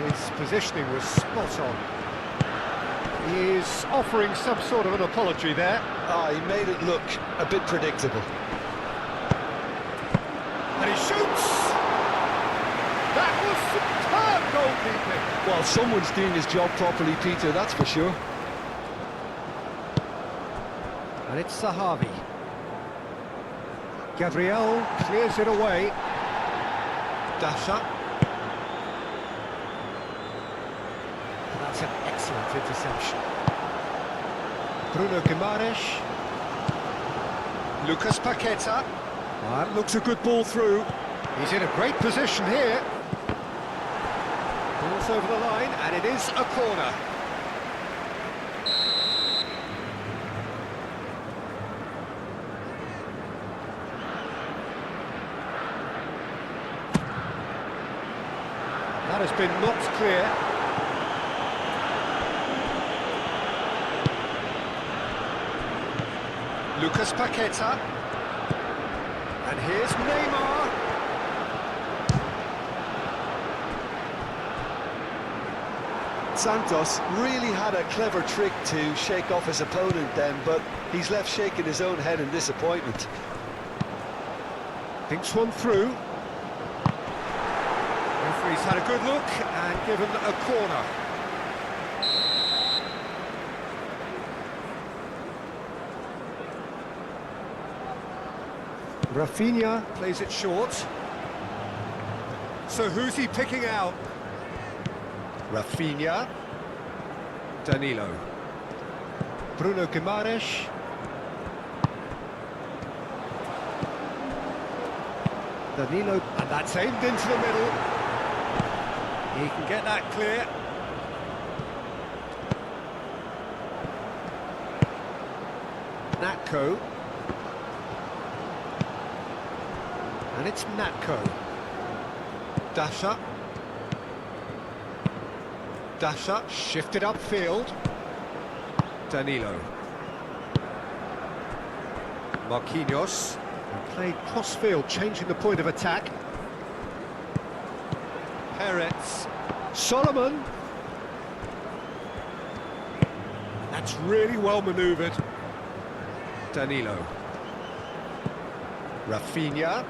His positioning was spot on. He is offering some sort of an apology there. Ah, he made it look a bit predictable. And he shoots! That was superb goalkeeping! Well, someone's doing his job properly, Peter, that's for sure. And it's Sahavi. Gabriel clears it away. Dasha. That's an excellent interception. Bruno Guimaraes. Lucas Paqueta. That looks a good ball through. He's in a great position here. Ball's over the line, and it is a corner. That has been knocked clear. Lucas Paqueta. And here's Neymar. Santos really had a clever trick to shake off his opponent then, but he's left shaking his own head in disappointment. Thinks one through. Referee's had a good look and given a corner. Rafinha plays it short. So who's he picking out? Rafinha. Danilo. Bruno Guimaraes. Danilo, and that's aimed into the middle. He can get that clear. Natko. And it's Natko. Dasha. Dasha shifted upfield. Danilo. Marquinhos. And played cross-field, changing the point of attack. Perez. Solomon. That's really well manoeuvred. Danilo. Rafinha.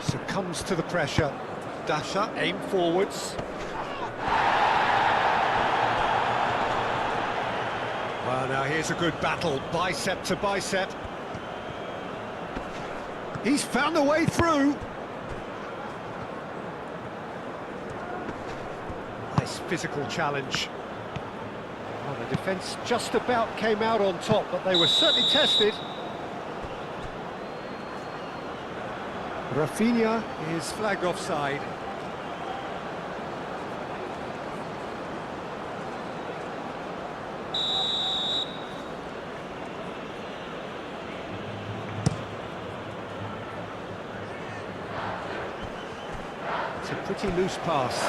Succumbs to the pressure. Dasha, aim forwards. Well, now here's a good battle, bicep to bicep. He's found a way through. Nice physical challenge. Well, the defence just about came out on top, but they were certainly tested. Rafinha is flagged offside. It's a pretty loose pass.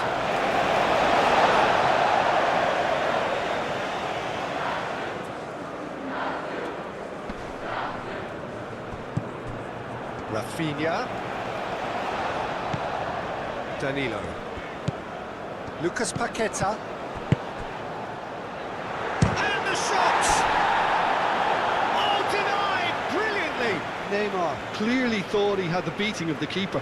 Rafinha. Danilo. Lucas Paqueta. And the shot! Oh, denied brilliantly! Neymar clearly thought he had the beating of the keeper.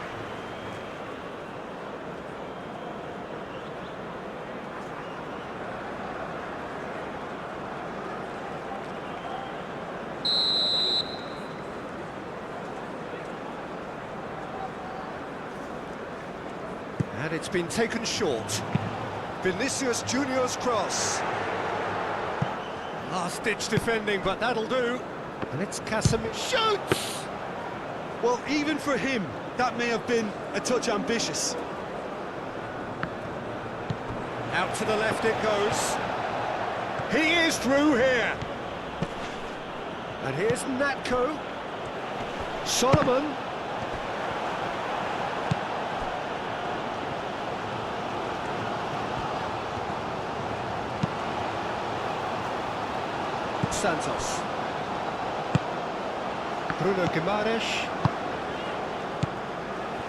And it's been taken short. Vinicius Junior's cross. Last-ditch defending, but that'll do. And it's Casemiro. Shoots! Well, even for him, that may have been a touch ambitious. Out to the left it goes. He is through here. And here's Natko. Solomon. Santos. Bruno Guimaraes.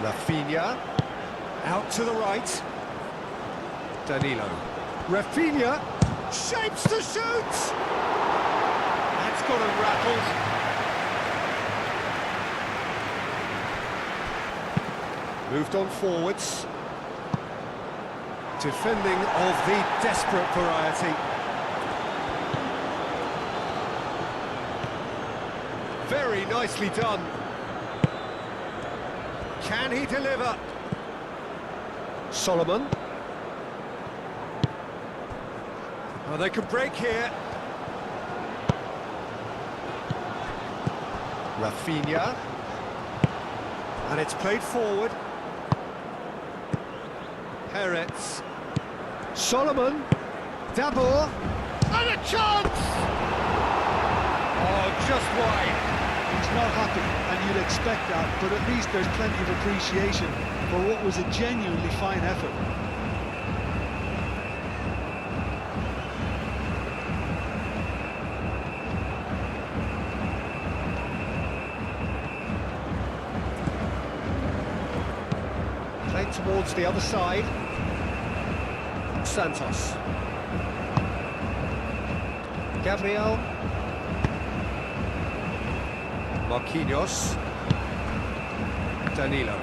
Rafinha. Out to the right. Danilo. Rafinha shapes to shoot. That's got him rattled. Moved on forwards. Defending of the desperate variety. Very nicely done. Can he deliver? Solomon. Oh, they could break here. Rafinha. And it's played forward. Peretz. Solomon. Dabur. And a chance! Oh, just wide. He's not happy, and you'd expect that, but at least there's plenty of appreciation for what was a genuinely fine effort. Played towards the other side. Santos. Gabriel. Marquinhos. Danilo.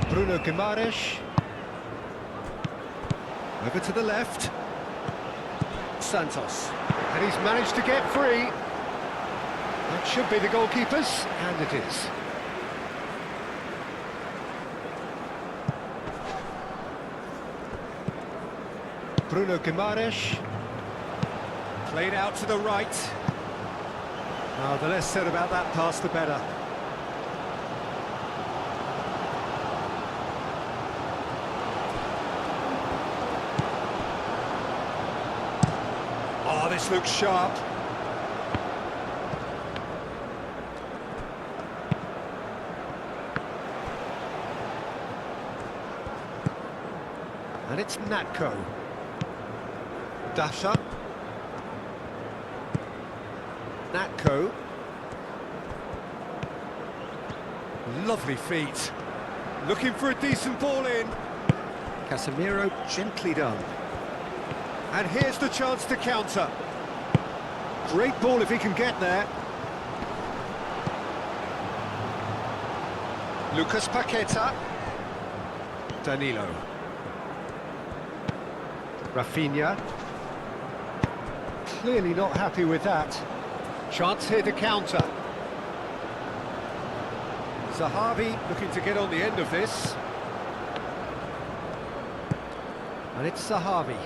Bruno Guimaraes. Over to the left. Santos. And he's managed to get free. That should be the goalkeeper's, and it is. Bruno Guimaraes. Played out to the right. Oh, the less said about that pass, the better. Oh, this looks sharp. And it's Natko. Dasha. Natko. Lovely feet. Looking for a decent ball in. Casemiro gently done. And here's the chance to counter. Great ball if he can get there. Lucas Paqueta. Danilo. Rafinha. Clearly not happy with that. Chance here to counter. Zahavi looking to get on the end of this. And it's Zahavi.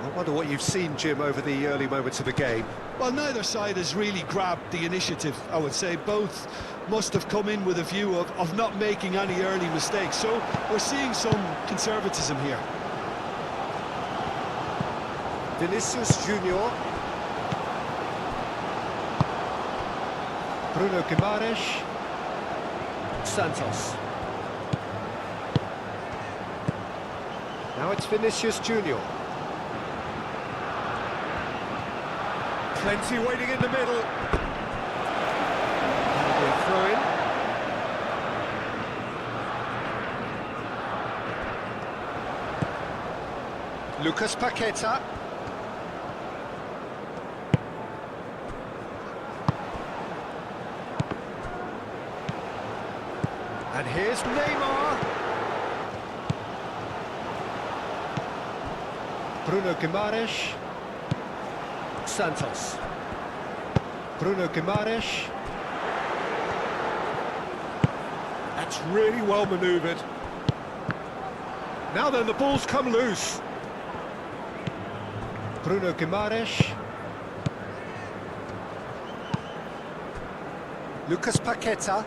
I wonder what you've seen, Jim, over the early moments of the game. Well, neither side has really grabbed the initiative, I would say. Both must have come in with a view of not making any early mistakes. So we're seeing some conservatism here. Vinicius Junior. Bruno Guimaraes. Santos. Now it's Vinicius Junior. Plenty waiting in the middle. That'll be a throw-in. Lucas Paqueta. And here's Neymar. Bruno Guimaraes. Santos. Bruno Guimaraes. That's really well manoeuvred. Now then, the ball's come loose. Bruno Guimaraes. Lucas Paqueta.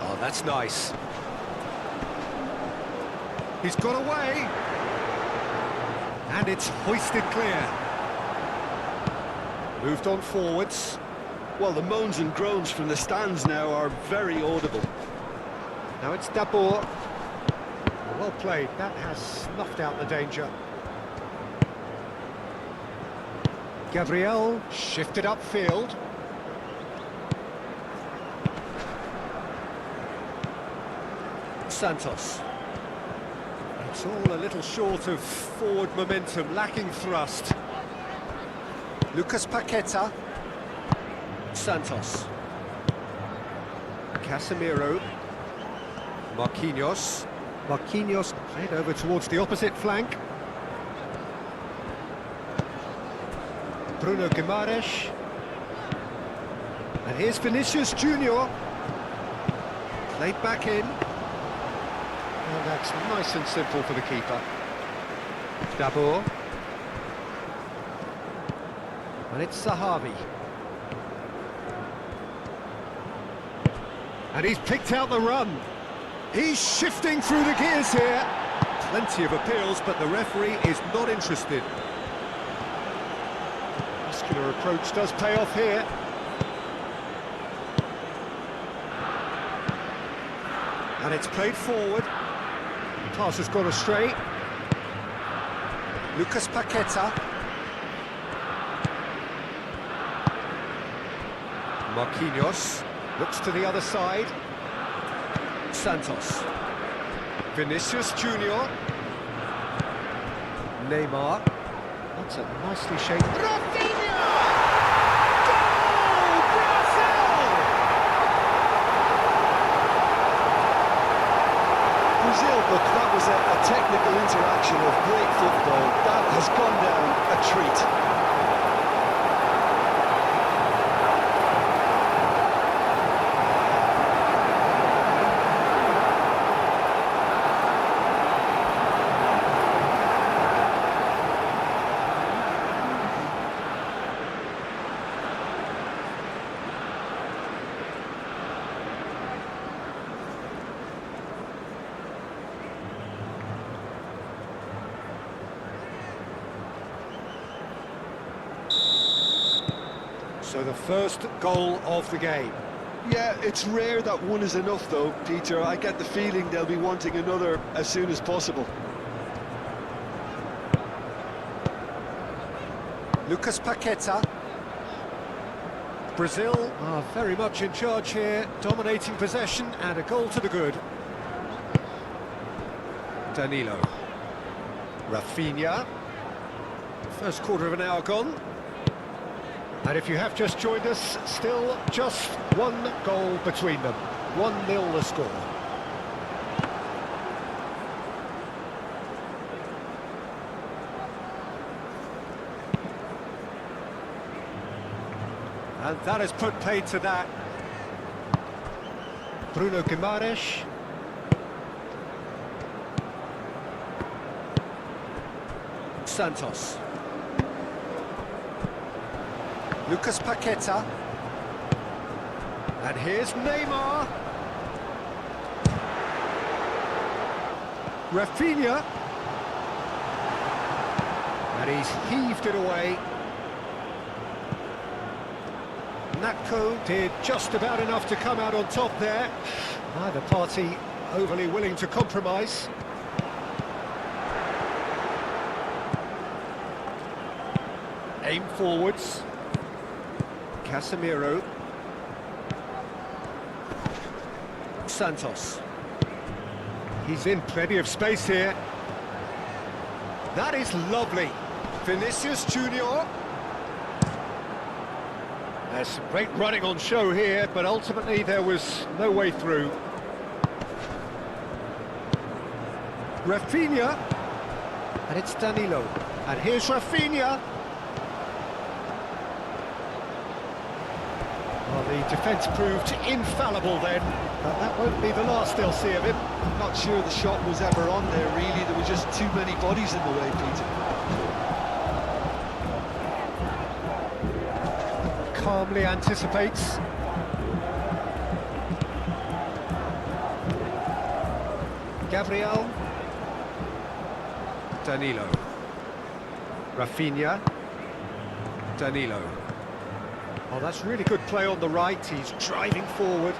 Oh, that's nice. He's got away. And it's hoisted clear. Moved on forwards. Well, the moans and groans from the stands now are very audible. Now it's Dabur. Well played. That has snuffed out the danger. Gabriel shifted upfield. Santos. It's all a little short of forward momentum, lacking thrust. Lucas Paqueta. Santos. Casemiro. Marquinhos. Marquinhos played over towards the opposite flank. Bruno Guimaraes. And here's Vinicius Junior. Played back in. And that's nice and simple for the keeper. Dabur. And it's Sahavi. And he's picked out the run. He's shifting through the gears here. Plenty of appeals, but the referee is not interested. Muscular approach does pay off here. And it's played forward. The pass has gone astray. Lucas Paqueta. Marquinhos looks to the other side. Santos. Vinicius Junior. Neymar. That's a nicely shaped... Rafinha! Goal! Brazil, but that was a technical interaction of great football. That has gone down a treat. So the first goal of the game. Yeah, it's rare that one is enough though, Peter. I get the feeling they'll be wanting another as soon as possible. Lucas Paqueta. Brazil are very much in charge here, dominating possession and a goal to the good. Danilo. Rafinha. First quarter of an hour gone. And if you have just joined us, still just one goal between them. 1-0 the score. And that has put paid to that. Bruno Guimaraes. Santos. Lucas Paqueta. And here's Neymar. Rafinha. And he's heaved it away. Natko did just about enough to come out on top there. Neither party overly willing to compromise. Aim forwards. Casemiro. Santos. He's in plenty of space here. That is lovely. Vinicius Junior. There's some great running on show here, but ultimately there was no way through. Rafinha. And it's Danilo. And here's Rafinha. Well, the defence proved infallible then, but that won't be the last they'll see of him. I'm not sure the shot was ever on there, really. There were just too many bodies in the way, Peter. Calmly anticipates. Gabriel. Danilo. Rafinha. Danilo. Oh, that's really good play on the right. He's driving forward.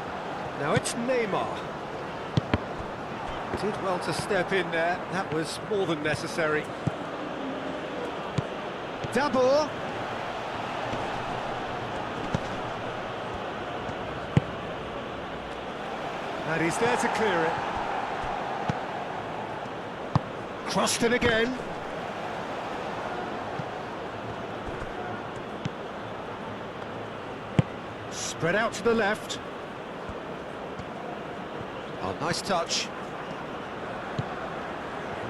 Now it's Neymar. Did well to step in there. That was more than necessary. Dabur. And he's there to clear it. Crossed in again. Spread out to the left. Oh, nice touch.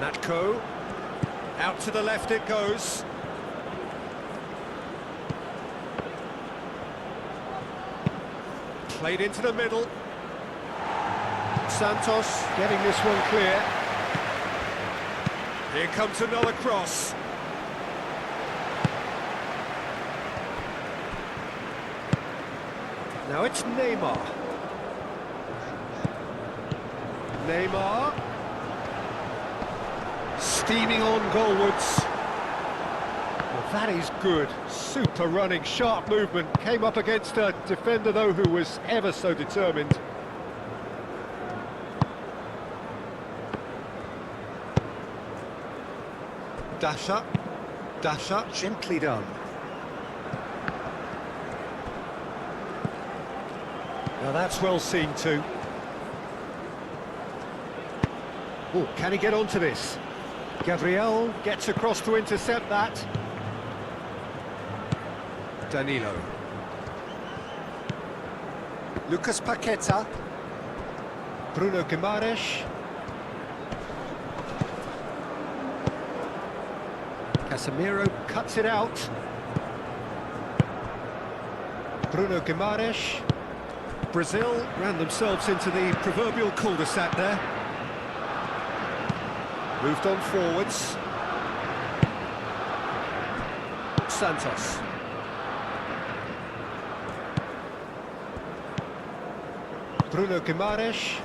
Natko. Out to the left it goes. Played into the middle. Santos getting this one clear. Here comes another cross. Now it's Neymar. Neymar. Steaming on goalwards. Well, that is good. Super running, sharp movement. Came up against a defender, though, who was ever so determined. Dasha. Dasha, gently done. Now that's well seen too. Oh, can he get onto this? Gabriel gets across to intercept that. Danilo. Lucas Paqueta. Bruno Guimaraes. Casemiro cuts it out. Bruno Guimaraes. Brazil ran themselves into the proverbial cul-de-sac there. Moved on forwards. Santos. Bruno Guimaraes.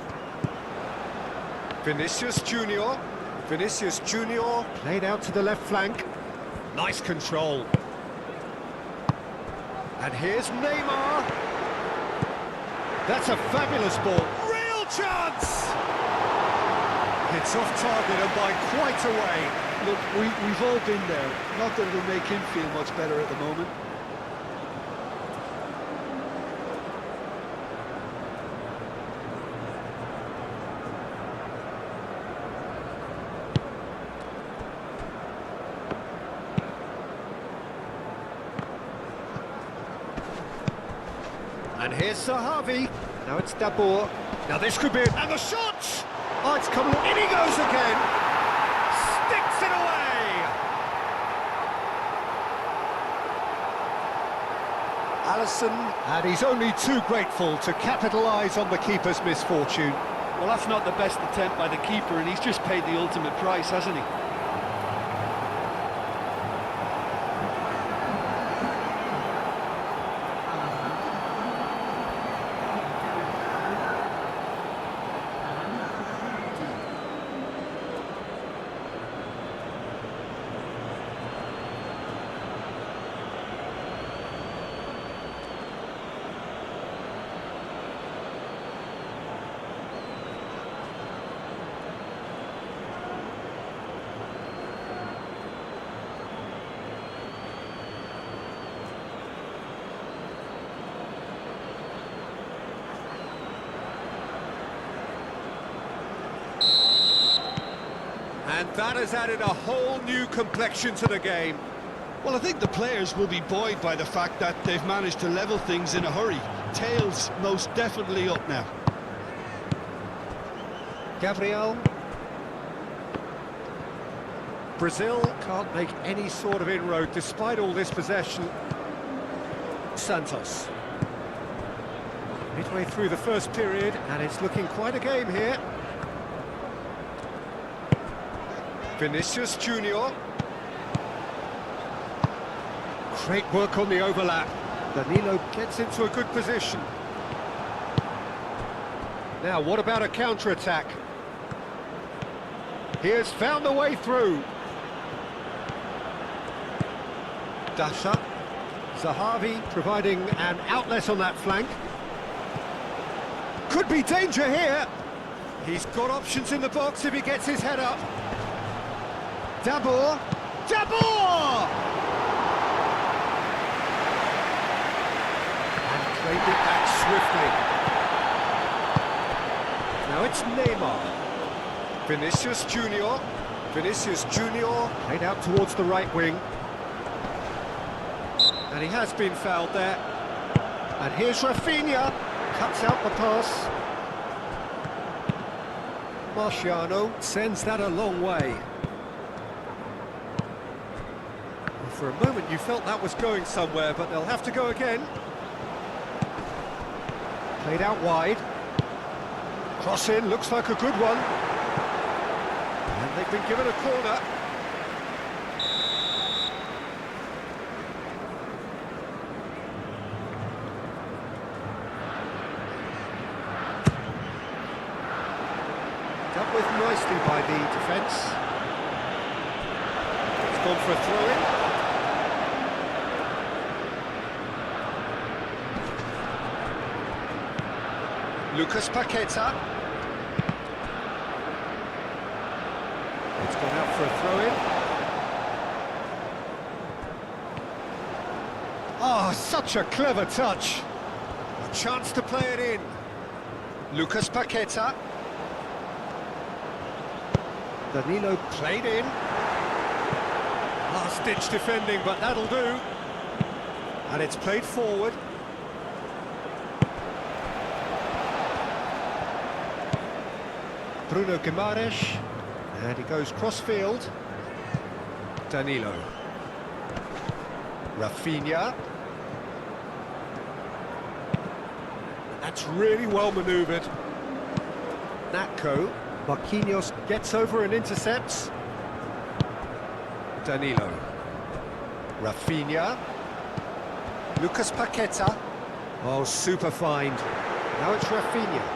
Vinicius Junior. Vinicius Junior played out to the left flank. Nice control. And here's Neymar. That's a fabulous ball. Real chance! It's off target and by quite a way. Look, we've all been there. Not that it'll make him feel much better at the moment. And here's Sahavi. Now it's Dabur. Now this could be it. And the shot! Oh, it's coming. In he goes again. Sticks it away. Alisson, and he's only too grateful to capitalise on the keeper's misfortune. Well, that's not the best attempt by the keeper, and he's just paid the ultimate price, hasn't he? And that has added a whole new complexion to the game. Well, I think the players will be buoyed by the fact that they've managed to level things in a hurry. Tails most definitely up now. Gabriel. Brazil can't make any sort of inroad despite all this possession. Santos. Midway through the first period, and it's looking quite a game here. Vinicius Junior. Great work on the overlap. Danilo gets into a good position. Now, what about a counter-attack? He has found a way through. Dasha. Zahavi providing an outlet on that flank. Could be danger here. He's got options in the box if he gets his head up. Dabur! Dabur! And played it back swiftly. Now it's Neymar. Vinicius Junior. Vinicius Junior played out towards the right wing. And he has been fouled there. And here's Rafinha. Cuts out the pass. Marciano sends that a long way. For a moment you felt that was going somewhere, but they'll have to go again. Played out wide. Cross in, looks like a good one. And they've been given a corner. Dealt with nicely by the defence. It's gone for a throw-in. Lucas Paqueta. It's gone out for a throw-in. Oh, such a clever touch. A chance to play it in. Lucas Paqueta. Danilo played in. Last-ditch defending, but that'll do. And it's played forward. Bruno Guimaraes, and he goes cross-field. Danilo. Rafinha. That's really well manoeuvred. Natko. Marquinhos gets over and intercepts. Danilo. Rafinha. Lucas Paqueta. Oh, super find. Now it's Rafinha.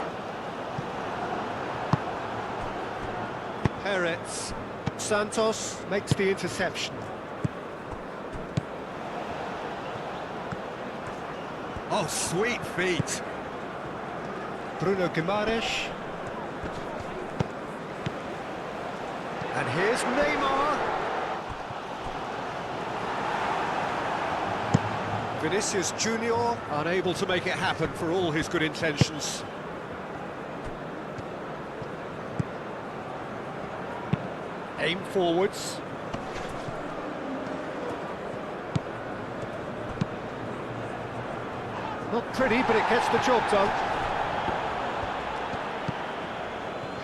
Perez. Santos makes the interception. Oh, sweet feet. Bruno Guimaraes. And here's Neymar. Vinicius Junior unable to make it happen for all his good intentions. Aim forwards. Not pretty, but it gets the job done.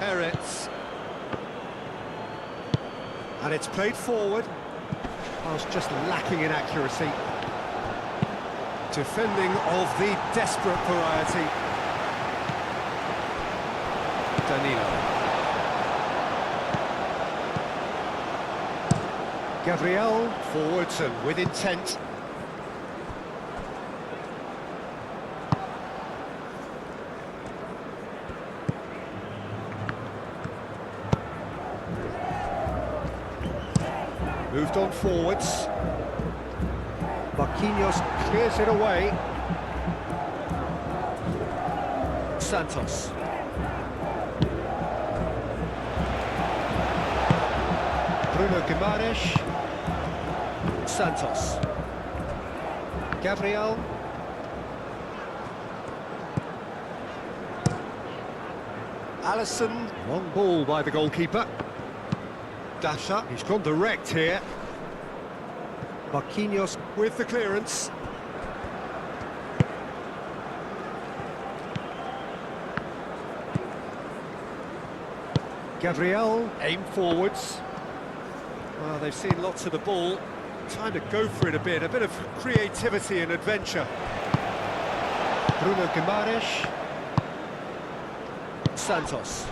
Perez. And it's played forward. Pass just lacking in accuracy. Defending of the desperate variety. Danilo. Gabriel forwards and with intent. Moved on forwards. Marquinhos clears it away. Santos. Bruno Guimaraes. Santos. Gabriel. Alisson. Long ball by the goalkeeper. Dasha, he's gone direct here. Marquinhos with the clearance. Gabriel, aim forwards. Well, they've seen lots of the ball. Time to go for it a bit of creativity and adventure. Bruno Guimaraes. Santos.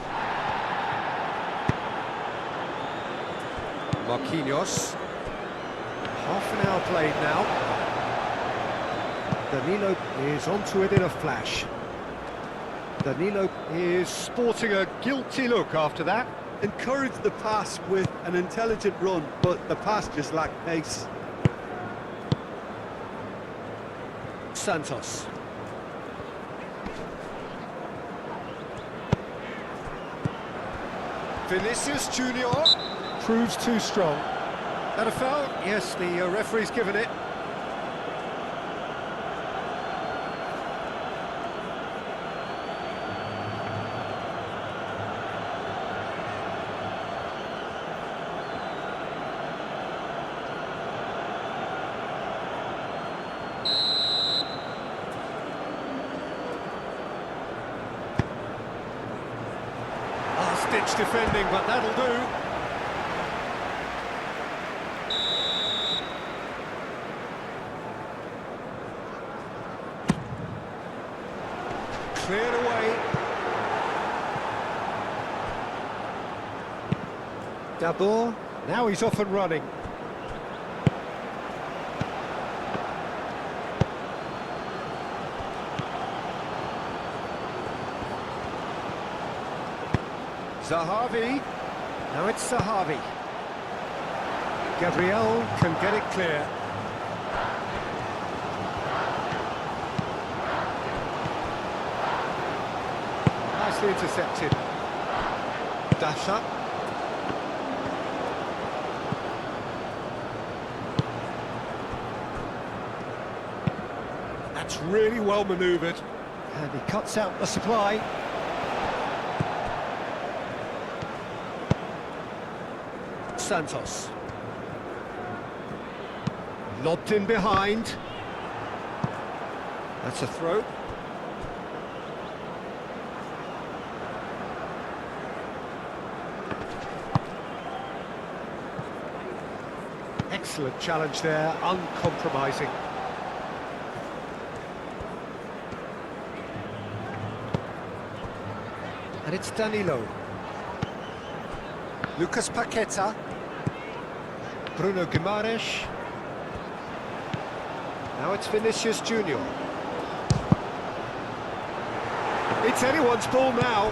Marquinhos. Half an hour played now. Danilo is onto it in a flash. Danilo is sporting a guilty look after that. Encouraged the pass with an intelligent run, but the pass just lacked pace. Santos. Vinicius Junior. Proves too strong. That a foul? Yes, the referee's given it. Much defending, but that'll do. Cleared away. Dabur, now he's off and running. Zahavi, now it's Zahavi. Gabriel can get it clear. Nicely intercepted. Dash up. That's really well manoeuvred. And he cuts out the supply. Santos. Lobbed in behind. That's a throw. Excellent challenge there, uncompromising. And it's Danilo. Lucas Paqueta. Bruno Guimaraes. Now it's Vinicius Junior. It's anyone's ball now.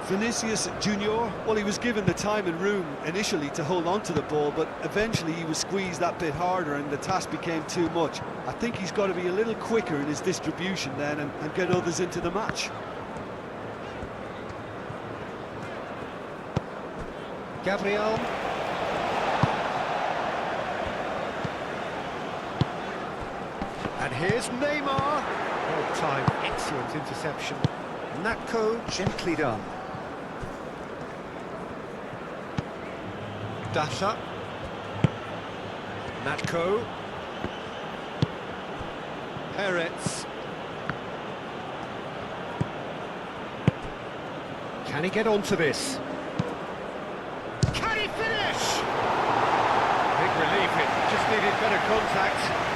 Vinicius Junior, well, he was given the time and room initially to hold on to the ball, but eventually he was squeezed that bit harder and the task became too much. I think he's got to be a little quicker in his distribution then and get others into the match. Gabriel. And here's Neymar. Well timed, excellent interception. Natko, gently done. Dash up. Natko. Peretz. Can he get onto this? Can he finish? Big relief, it just needed better contact.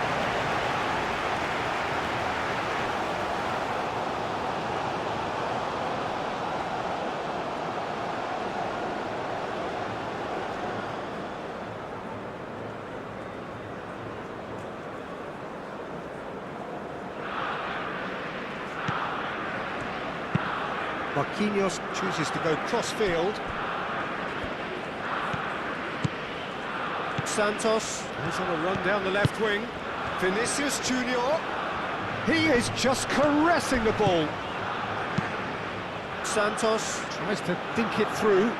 Marquinhos chooses to go cross-field. Santos is on a run down the left wing. Vinicius Junior. He is just caressing the ball. Santos tries to dink it through.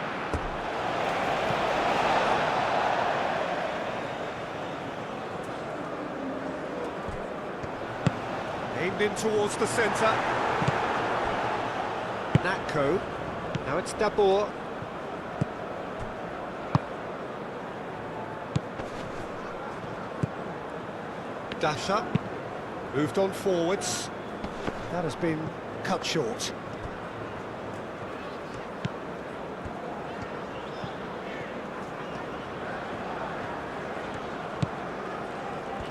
Aimed in towards the centre. Natko. Now it's Dabur. Dash up. Moved on forwards. That has been cut short.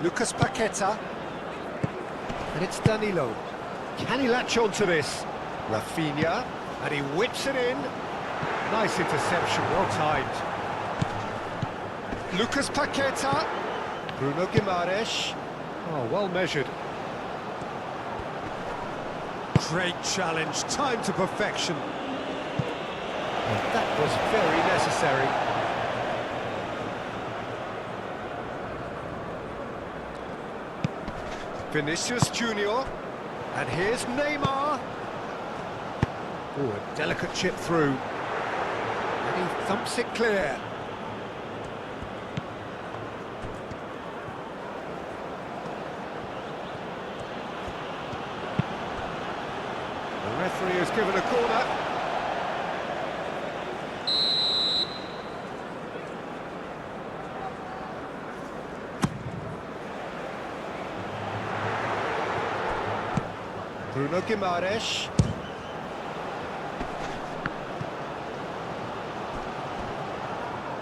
Lucas Paqueta. And it's Danilo. Can he latch on to this? Rafinha, and he whips it in. Nice interception, well timed. Lucas Paqueta. Bruno Guimaraes. Oh, well measured. Great challenge, timed to perfection. And that was very necessary. Vinicius Junior. And here's Neymar. Oh, a delicate chip through. And he thumps it clear. The referee has given a corner. Bruno Guimaraes.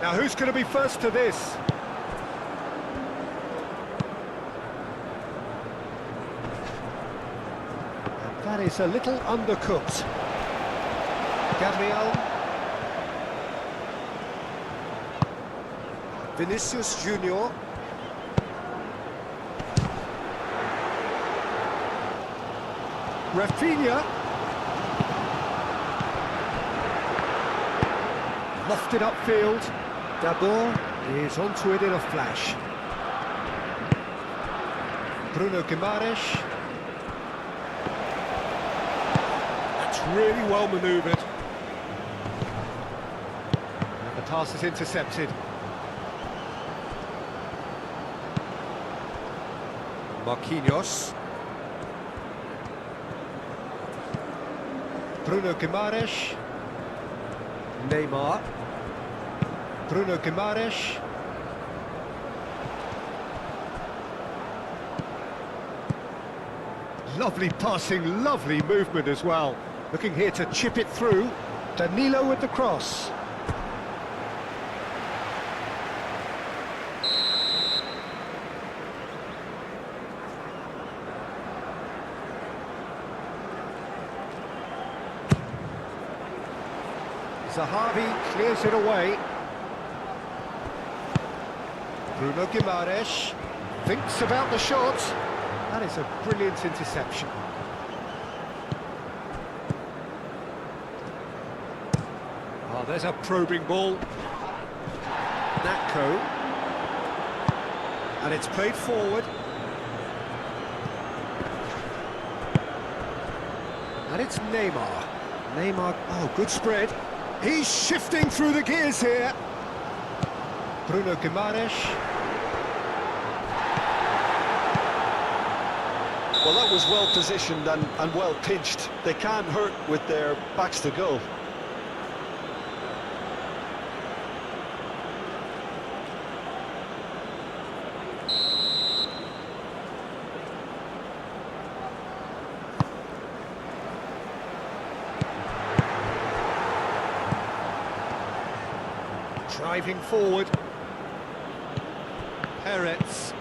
Now who's going to be first to this? And that is a little undercooked. Gabriel. Vinicius Junior. Rafinha. Lofted upfield. Dabor is onto it in a flash. Bruno Guimaraes. That's really well manoeuvred. And the pass is intercepted. Marquinhos. Bruno Guimaraes. Neymar. Bruno Guimaraes. Lovely passing, lovely movement as well. Looking here to chip it through. Danilo with the cross. Zahavi clears it away. Bruno Guimaraes thinks about the shot. That is a brilliant interception. Oh, there's a probing ball. Natko. And it's played forward. And it's Neymar. Neymar, oh, good spread. He's shifting through the gears here. Bruno Guimaraes. Well, that was well positioned and well pinched. They can't hurt with their backs to goal. Driving forward. Peretz.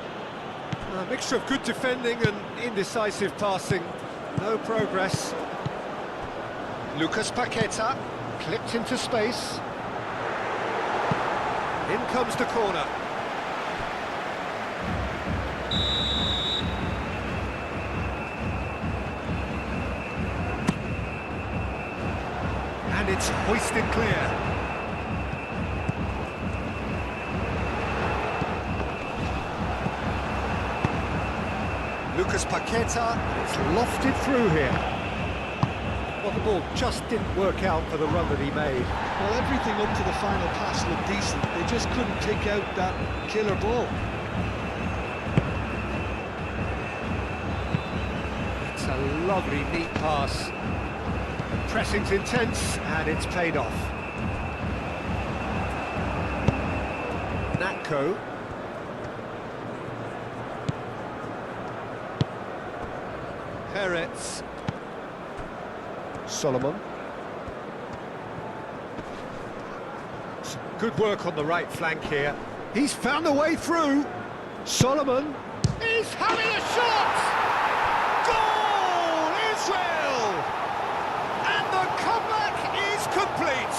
A mixture of good defending and indecisive passing. No progress. Lucas Paqueta. Clipped into space. In comes the corner. And it's hoisted clear. Lucas Paqueta, it's lofted through here. Well, the ball just didn't work out for the run that he made. Well, everything up to the final pass looked decent. They just couldn't pick out that killer ball. It's a lovely, neat pass. The pressing's intense, and it's paid off. Natko. Peretz. Solomon. Some good work on the right flank here. He's found a way through. Solomon is having a shot! Goal! Israel! And the comeback is complete.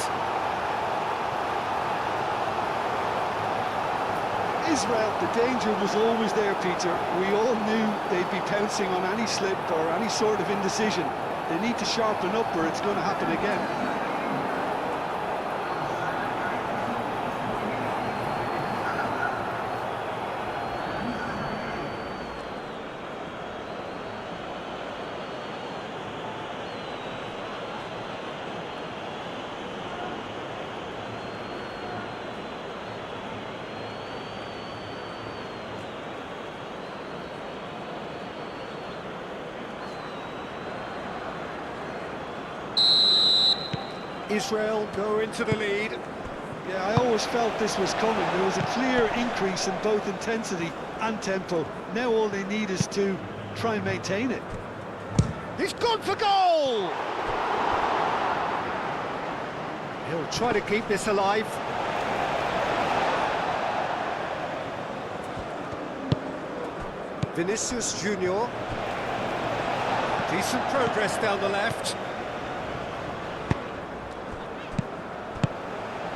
Israel, the danger was always there, Peter. We all knew they'd be pouncing on any slip or any sort of indecision. They need to sharpen up or it's going to happen again. Israel go into the lead. Yeah, I always felt this was coming. There was a clear increase in both intensity and tempo. Now all they need is to try and maintain it. He's gone for goal! He'll try to keep this alive. Vinicius Junior. Decent progress down the left.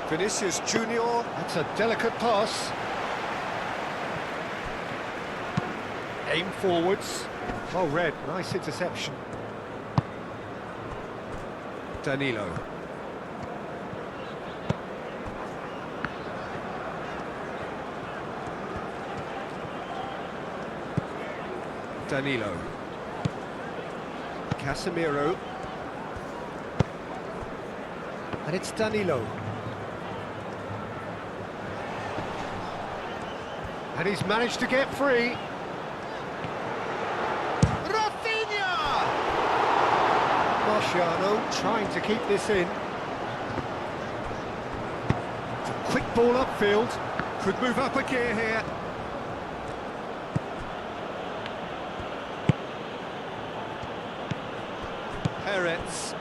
Vinicius Junior. That's a delicate pass. Aim forwards. Well read, nice interception. Danilo. Danilo. Casemiro. And it's Danilo. And he's managed to get free. Marciano trying to keep this in. It's a quick ball upfield. Could move up a gear here. Perez.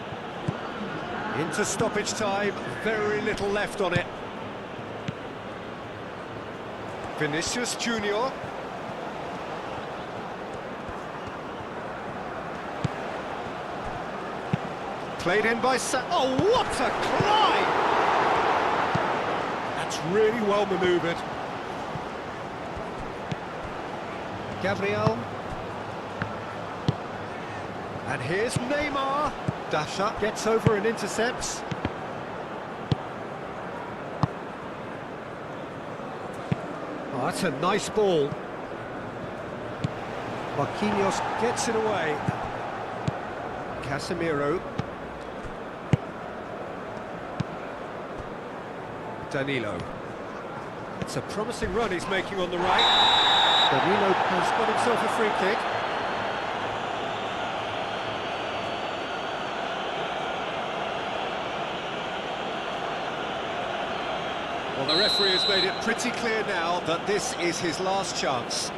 Into stoppage time. Very little left on it. Vinicius Junior. Played in by Oh, what a climb! That's really well manoeuvred. Gabriel. And here's Neymar. Dash up, gets over and intercepts. Oh, that's a nice ball. Marquinhos gets it away. Casemiro. Danilo. It's a promising run he's making on the right. Danilo has got himself a free kick. Well, the referee has made it pretty clear now that this is his last chance.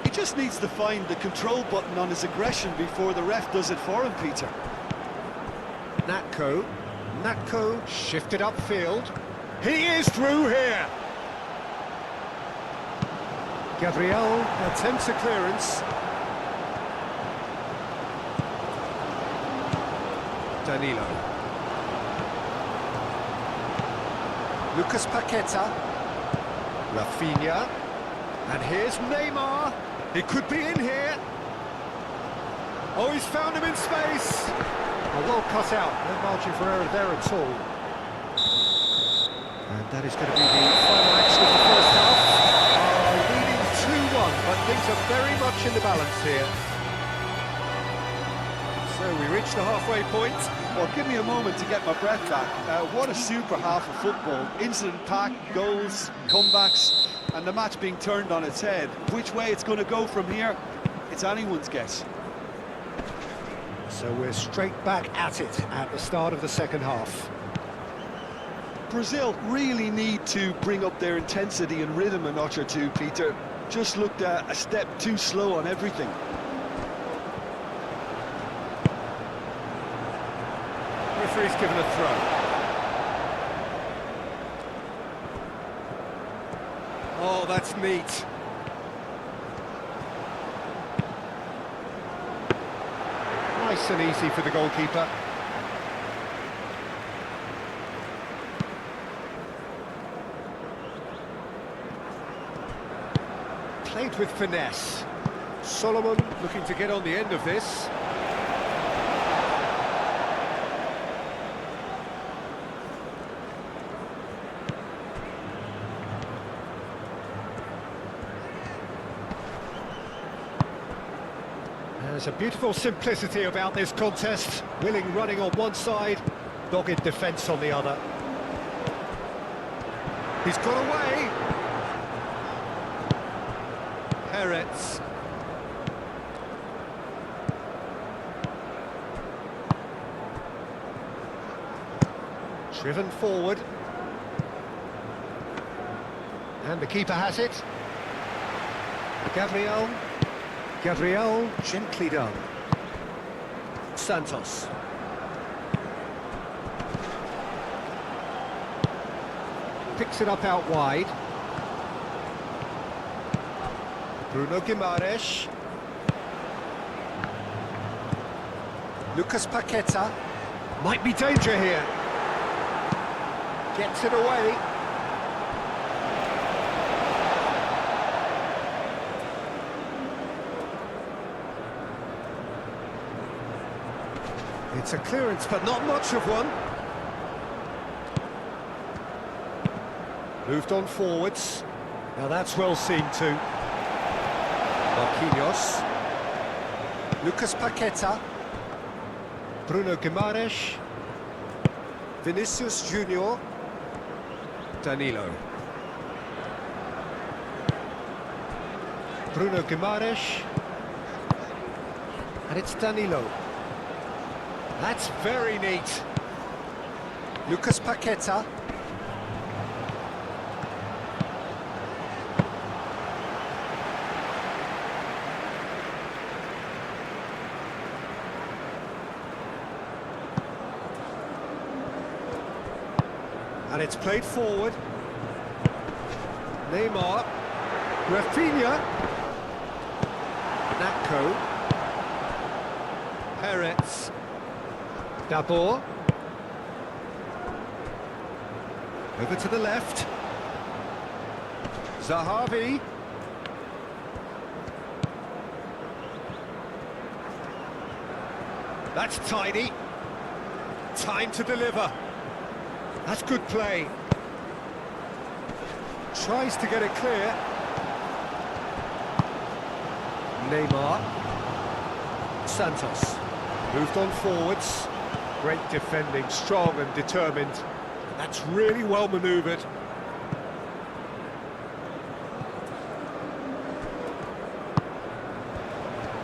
He just needs to find the control button on his aggression before the ref does it for him, Peter. Natko shifted upfield. He is through here. Gabriel attempts a clearance. Danilo. Lucas Paqueta. Rafinha. And here's Neymar. He could be in here. Oh, he's found him in space. Oh, well cut out. No margin for error there at all. And that is going to be the final action of the first half. Leading 2-1, but things are very much in the balance here. So we reach the halfway point. Well, give me a moment to get my breath back. What a super half of football. Incident-packed, goals, comebacks, and the match being turned on its head. Which way it's going to go from here, it's anyone's guess. So we're straight back at it at the start of the second half. Brazil really need to bring up their intensity and rhythm a notch or two, Peter. Just looked a step too slow on everything. Referee's given a throw. Oh, that's neat. Nice and easy for the goalkeeper. Played with finesse. Solomon looking to get on the end of this. There's a beautiful simplicity about this contest. Willing running on one side, dogged defence on the other. He's got away. Perez. Driven forward. And the keeper has it. Gabriel, gently done. Santos. Picks it up out wide. Bruno Guimaraes. Lucas Paqueta. Might be danger here. Gets it away. It's a clearance, but not much of one. Moved on forwards. Now that's well seen too. Marquinhos. Lucas Paqueta. Bruno Guimaraes. Vinicius Junior. Danilo. Bruno Guimaraes. And it's Danilo. That's very neat. Lucas Paqueta. And it's played forward. Neymar. Rafinha. Natko. Perez. Dabor. Over to the left. Zahavi. That's tidy. Time to deliver. That's good play. Tries to get it clear. Neymar. Santos. Moved on forwards. Great defending, strong and determined. That's really well manoeuvred.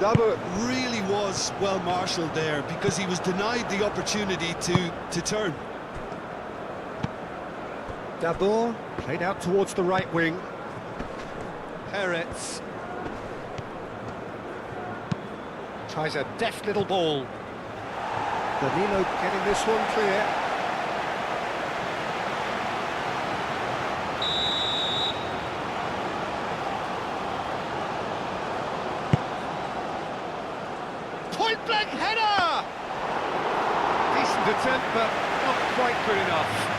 Dabur really was well marshalled there because he was denied the opportunity to turn. Dabur played out towards the right wing. Perez tries a deft little ball. Danilo getting this one clear. Point blank header! Decent attempt, but not quite good enough.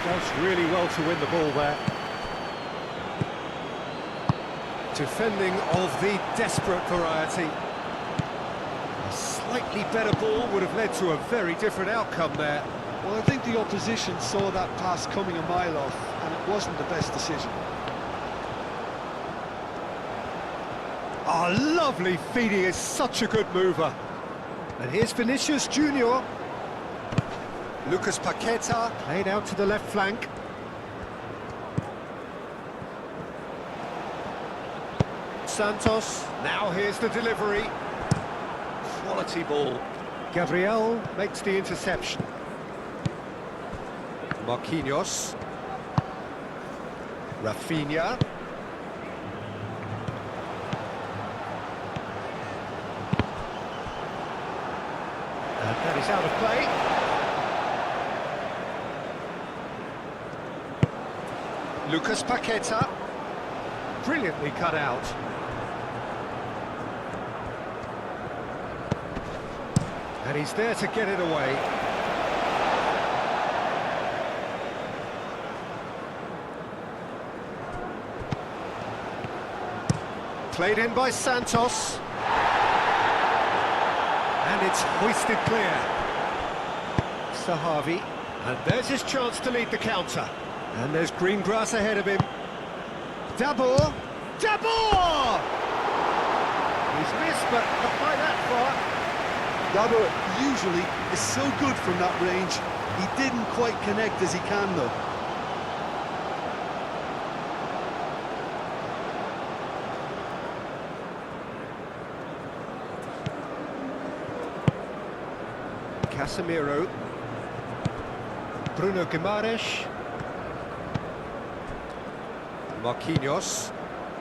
Does really well to win the ball there. Defending of the desperate variety. A slightly better ball would have led to a very different outcome there. Well, I think the opposition saw that pass coming a mile off, and it wasn't the best decision. Oh, lovely feed, he is such a good mover. And here's Vinicius Junior. Lucas Paqueta played out to the left flank. Santos, now here's the delivery. Quality ball. Gabriel makes the interception. Marquinhos. Rafinha. And that is out of play. Lucas Paqueta. Brilliantly cut out. And he's there to get it away. Played in by Santos. And it's hoisted clear. Zahavi. And there's his chance to lead the counter. And there's green grass ahead of him. Dabur! Dabur! He's missed, but not by that far. Dabur usually is so good from that range. He didn't quite connect as he can, though. Casemiro. Bruno Guimaraes. Marquinhos.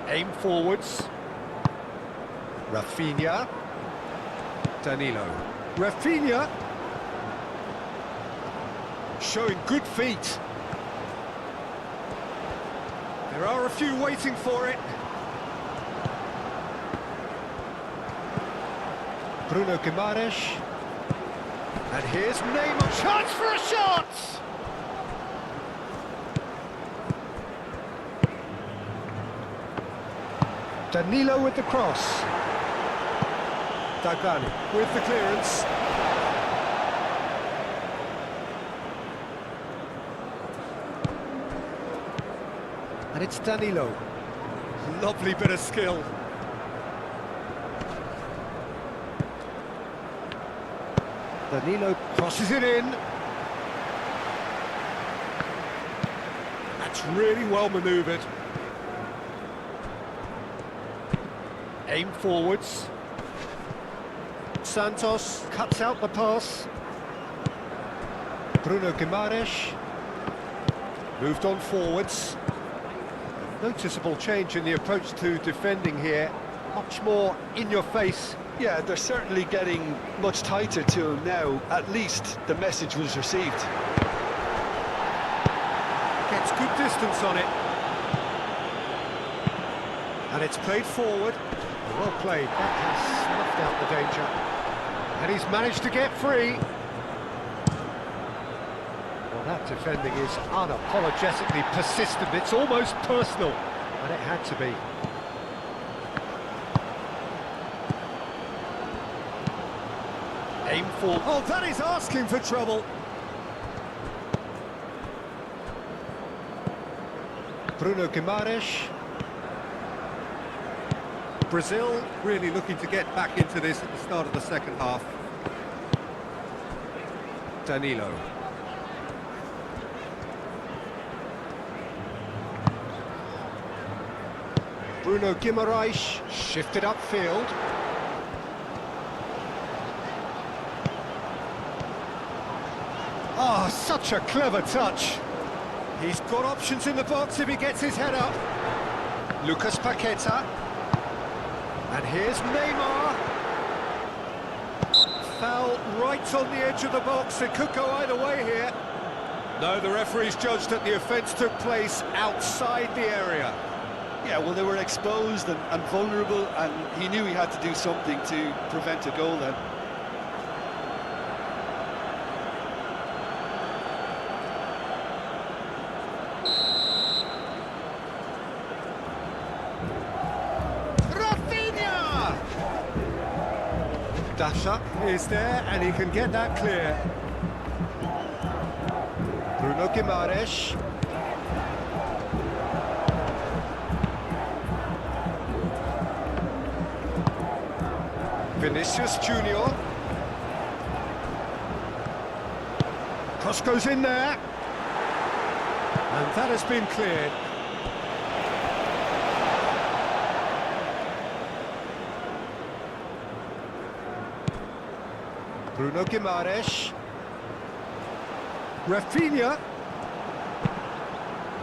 Aim forwards. Rafinha. Danilo. Rafinha. Showing good feet. There are a few waiting for it. Bruno Guimaraes. And here's Neymar. Chance for a shot! Danilo with the cross. Dagani with the clearance. And it's Danilo. Lovely bit of skill. Danilo crosses it in. That's really well manoeuvred. Aim forwards. Santos cuts out the pass. Bruno Guimaraes moved on forwards. Noticeable change in the approach to defending here. Much more in your face. Yeah, they're certainly getting much tighter to him now. At least the message was received. Gets good distance on it. And it's played forward. Well played. That has snuffed out the danger. And he's managed to get free. Well, that defending is unapologetically persistent. It's almost personal. And it had to be. Aim for... Oh, that is asking for trouble. Bruno Guimaraes. Brazil really looking to get back into this at the start of the second half. Danilo. Bruno Guimaraes shifted upfield. Oh, such a clever touch. He's got options in the box if he gets his head up. Lucas Paqueta. And here's Neymar. Foul right on the edge of the box. It could go either way here. No, the referee's judged that the offence took place outside the area. Yeah, well, they were exposed and vulnerable, and he knew he had to do something to prevent a goal then. Dasha is there, and he can get that clear. Bruno Guimaraes. Vinicius Junior. Cross goes in there. And that has been cleared. Bruno Guimaraes. Rafinha.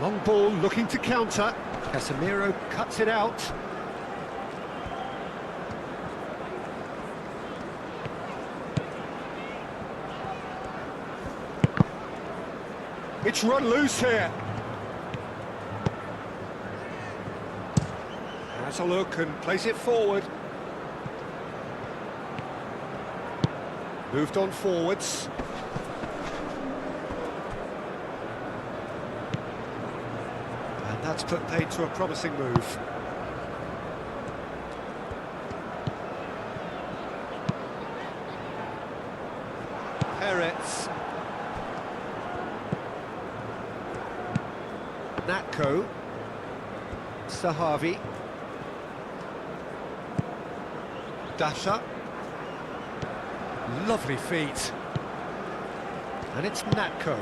Long ball looking to counter. Casemiro cuts it out. It's run loose here. Has a look and plays it forward. Moved on forwards. And that's put paid to a promising move. Peretz. Natko. Sahavi. Dasha. Lovely feet. And it's Natko.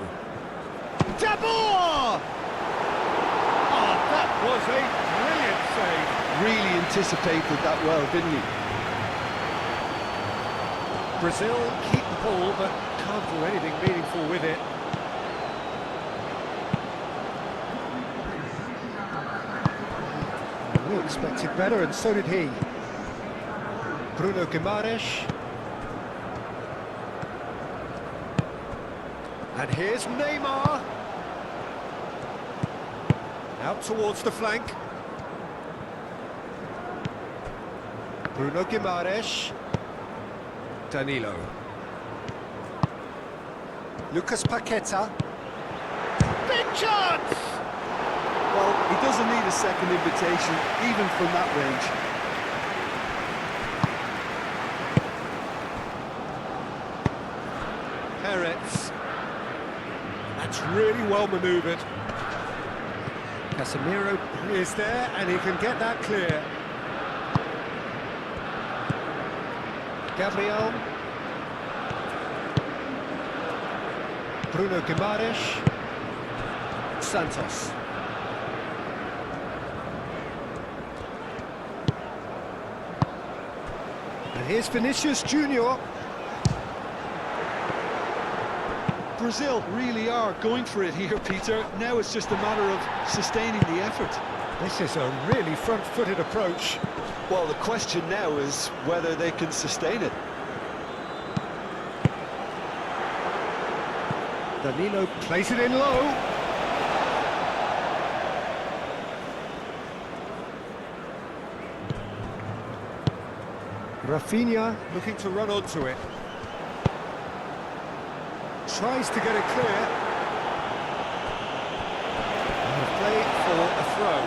Dabur! Oh, that was a brilliant save. Really anticipated that well, didn't he? Brazil keep the ball, but can't do anything meaningful with it. We expected better, and so did he. Bruno Guimaraes. And here's Neymar. Out towards the flank. Bruno Guimaraes. Danilo. Lucas Paqueta. Big chance! Well, he doesn't need a second invitation, even from that range. Perez. That's really well manoeuvred. Casemiro is there, and he can get that clear. Gabriel. Bruno Guimaraes. Santos. And here's Vinicius Junior. Brazil really are going for it here, Peter. Now it's just a matter of sustaining the effort. This is a really front-footed approach. Well, the question now is whether they can sustain it. Danilo plays it in low. Rafinha looking to run onto it. Tries to get it clear. And play for a throw.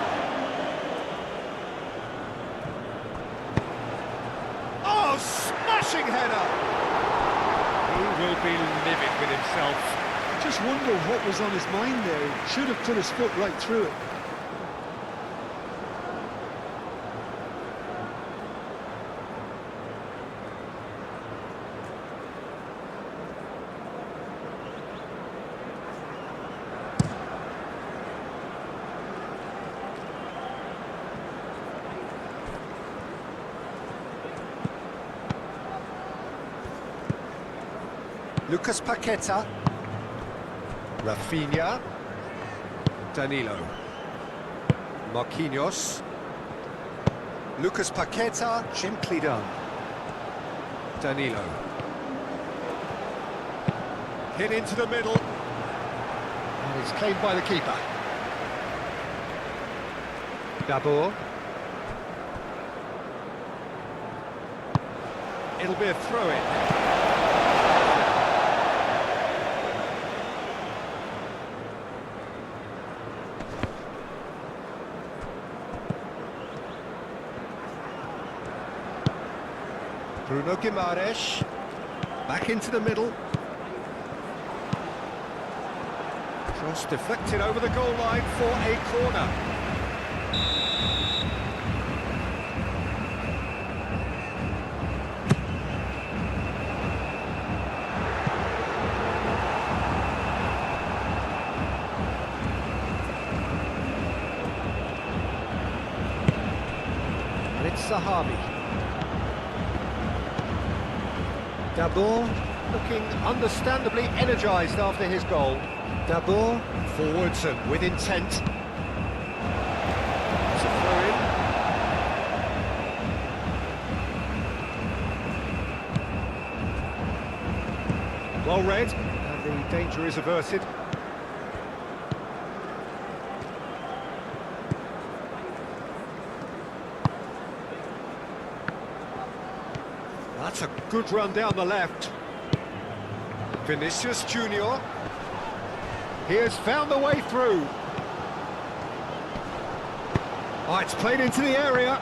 Oh, smashing header! He will be livid with himself. Just wonder what was on his mind there. He should have put his foot right through it. Lucas Paqueta. Rafinha. Danilo. Marquinhos. Lucas Paqueta, gently done. Danilo. Hit into the middle. And it's claimed by the keeper. Dabur. It'll be a throw-in. Bruno Guimaraes, back into the middle. Cross deflected over the goal line for a corner. And it's Sahabi. Dabur looking understandably energised after his goal. Dabur forwards and with intent. It's a throw-in. Well read, and the danger is averted. That's a good run down the left. Vinicius Junior. He has found the way through. Oh, it's played into the area.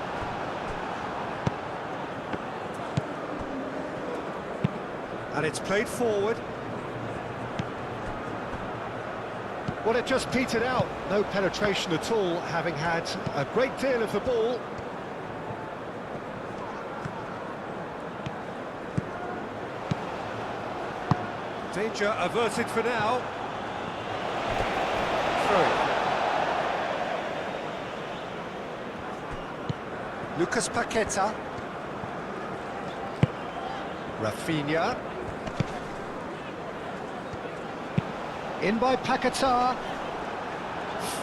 And it's played forward. Well, it just petered out. No penetration at all, having had a great deal of the ball. Danger averted for now. Through. Lucas Paqueta. Rafinha. In by Paqueta.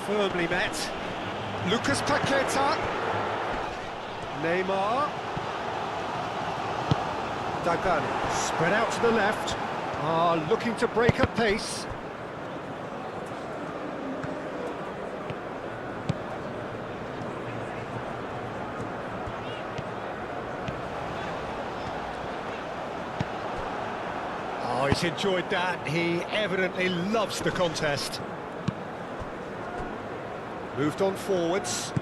Firmly met. Lucas Paqueta. Neymar. Dybala. Spread out to the left. Looking to break at pace. he's enjoyed that. He evidently loves the contest. Moved on forwards.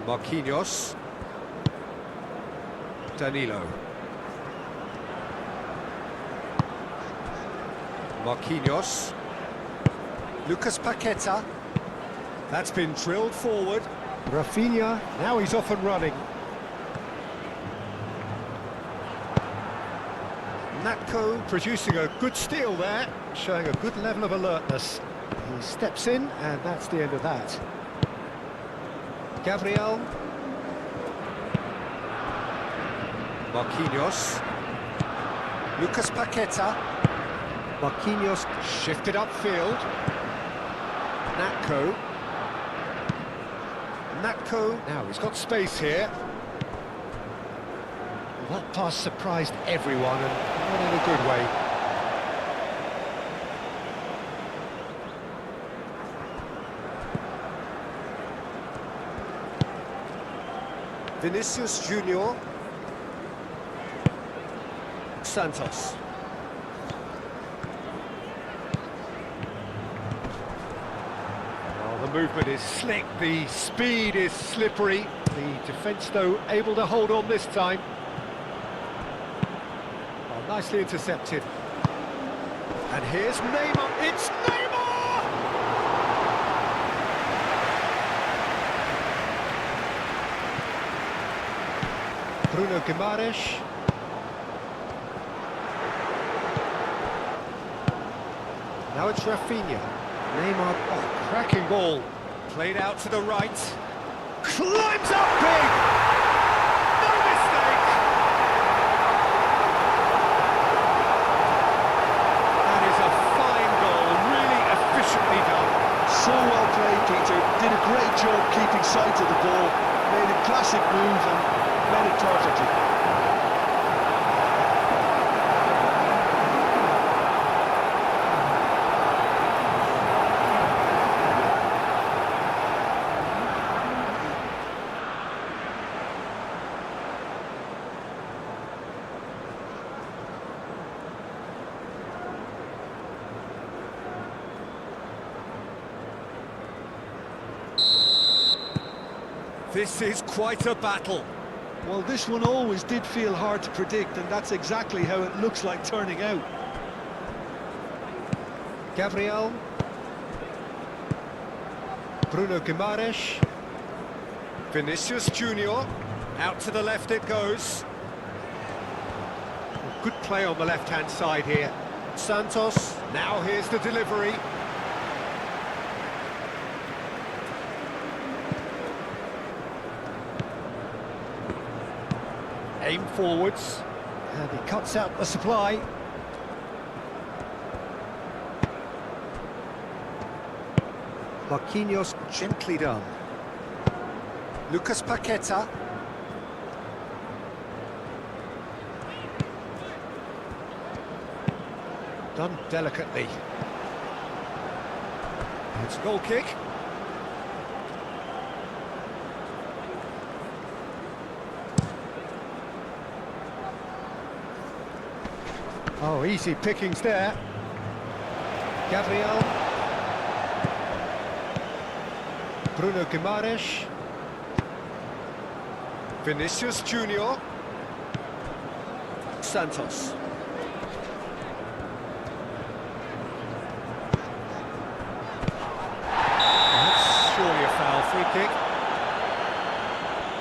Marquinhos. Danilo. Marquinhos. Lucas Paqueta. That's been drilled forward. Rafinha, now he's off and running. Natko producing a good steal there, showing a good level of alertness. He steps in, and that's the end of that. Gabriel. Marquinhos. Lucas Paqueta. Marquinhos shifted upfield. Natko. Now he's got space here. Well, that pass surprised everyone, and not in a good way. Vinicius Junior. Santos. The movement is slick, the speed is slippery. The defence, though, able to hold on this time. Oh, nicely intercepted. And here's Neymar. It's Neymar! Bruno Guimaraes. Now it's Rafinha. Neymar, oh, cracking ball. Played out to the right. Climbs up big! No mistake! That is a fine goal, really efficiently done. So well played, Peter. Did a great job keeping sight of the ball. Made a classic move and made it perfectly. This is quite a battle. Well, this one always did feel hard to predict, and that's exactly how it looks like turning out. Gabriel. Bruno Guimaraes. Vinicius Junior. Out to the left it goes. Good play on the left-hand side here. Santos. Now here's the delivery. Aim forwards, and he cuts out the supply. Marquinhos gently done. Lucas Paqueta. Done delicately. It's a goal kick. Oh, easy pickings there. Gabriel. Bruno Guimaraes. Vinicius Junior. Santos. That's surely a foul. Free kick.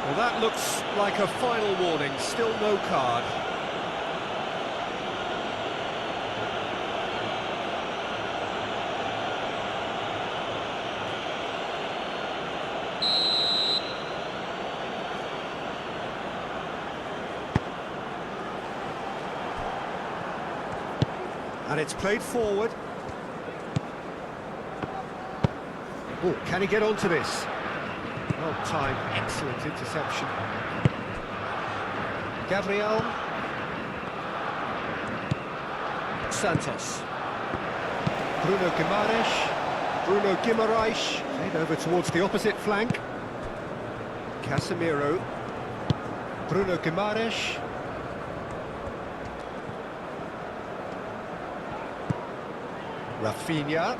Well, that looks like a final warning. Still no card. And it's played forward. Oh, can he get onto this? Well timed, excellent interception. Gabriel. Santos. Bruno Guimaraes. Played over towards the opposite flank. Casemiro. Bruno Guimaraes. Rafinha.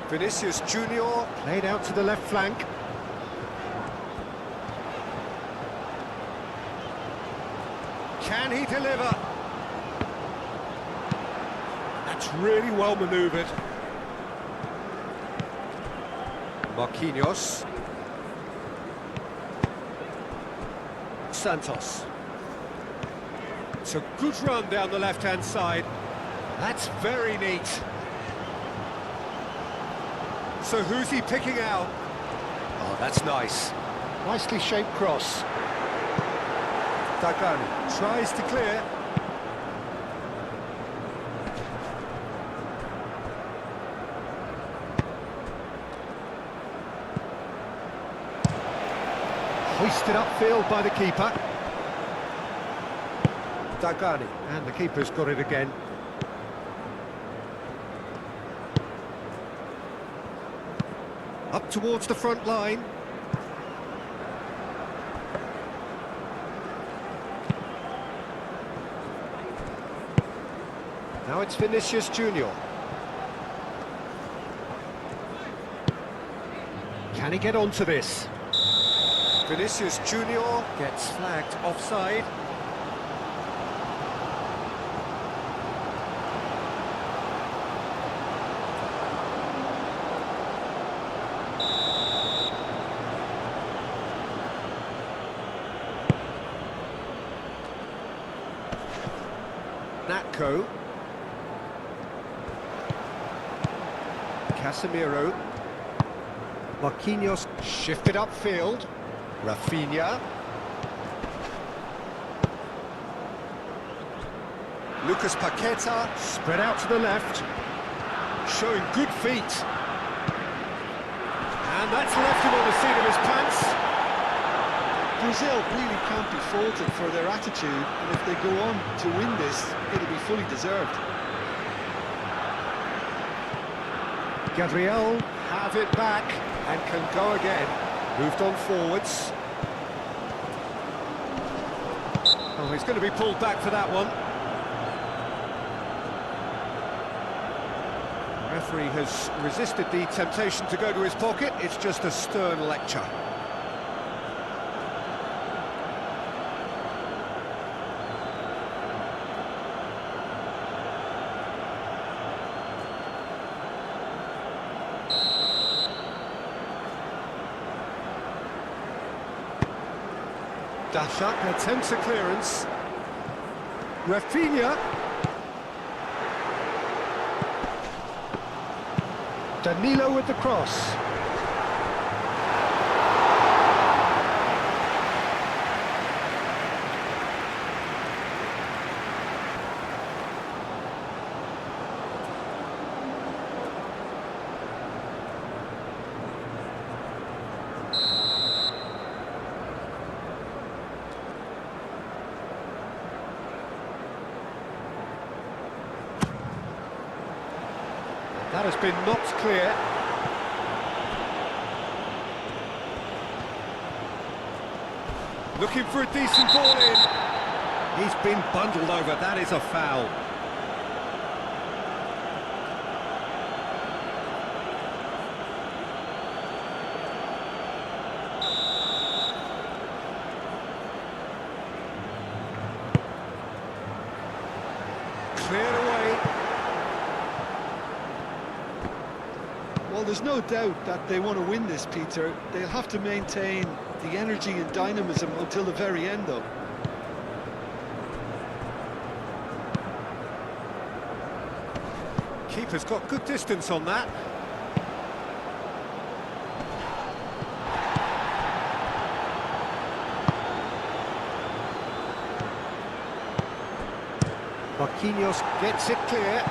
Vinicius Junior played out to the left flank. Can he deliver? That's really well manoeuvred. Marquinhos. Santos. It's a good run down the left-hand side. That's very neat. So who's he picking out? Oh, that's nice. Nicely shaped cross. Dagani tries to clear. Hoisted upfield by the keeper. Dagani, and the keeper's got it again. Up towards the front line. Now it's Vinicius Junior. Can he get onto this? Vinicius Junior gets flagged offside. Natko. Casemiro. Marquinhos shifted upfield. Rafinha. Lucas Paqueta spread out to the left, showing good feet. And that's left him on the seat of his pants. Brazil really can't be faulted for their attitude, and if they go on to win this, it'll be fully deserved. Gabriel have it back and can go again. Moved on forwards. Oh, he's going to be pulled back for that one. The referee has resisted the temptation to go to his pocket. It's just a stern lecture. Dashak attempts a clearance. Rafinha. Danilo with the cross. That has been knocked clear. Looking for a decent ball in. He's been bundled over. That is a foul. Cleared away. Well, there's no doubt that they want to win this, Peter. They'll have to maintain the energy and dynamism until the very end, though. Keeper's got good distance on that. Marquinhos gets it clear.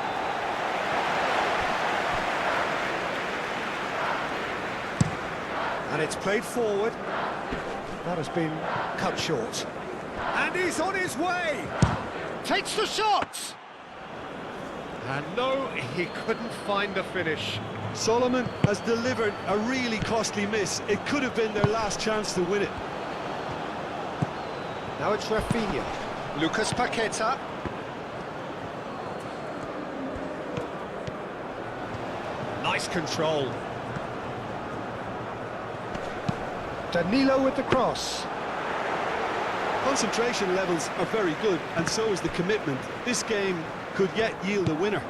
And it's played forward. That has been cut short. And he's on his way! Takes the shot! And no, he couldn't find the finish. Solomon has delivered a really costly miss. It could have been their last chance to win it. Now it's Rafinha. Lucas Paqueta. Nice control. Danilo with the cross. Concentration levels are very good, and so is the commitment. This game could yet yield a winner.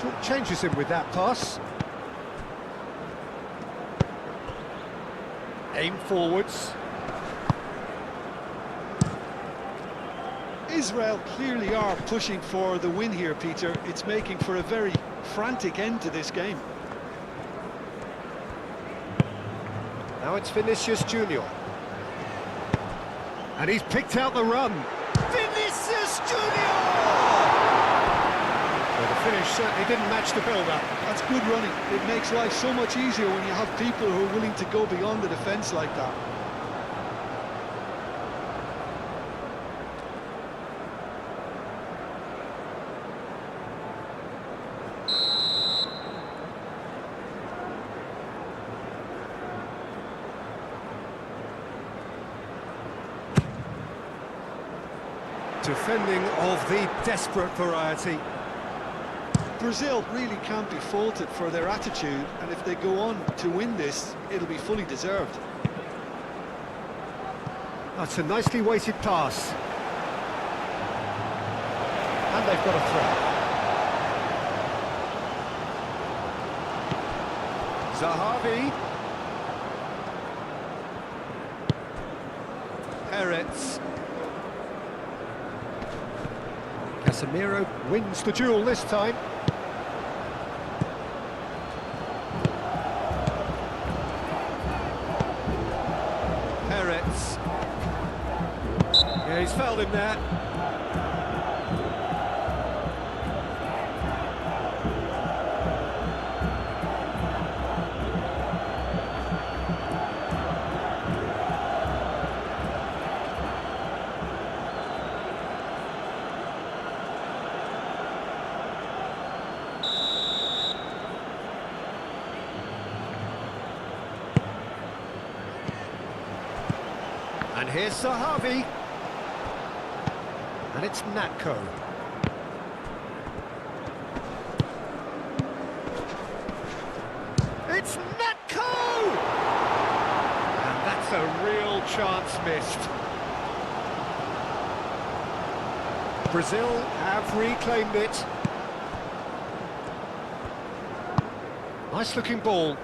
Short changes him with that pass. Aim forwards. Israel clearly are pushing for the win here, Peter. It's making for a very frantic end to this game. Now it's Vinicius Junior. And he's picked out the run. Vinicius Junior! Well, the finish certainly didn't match the build-up. That's good running. It makes life so much easier when you have people who are willing to go beyond the defence like that. Defending of the desperate variety. Brazil really can't be faulted for their attitude, and if they go on to win this, it'll be fully deserved. That's a nicely weighted pass. And they've got a throw. Zahavi. Peretz. Casemiro wins the duel this time. Peretz. Yeah, he's fouled him there. And here's Zahavi. And it's Natko. It's Natko! And that's a real chance missed. Brazil have reclaimed it. Nice looking ball.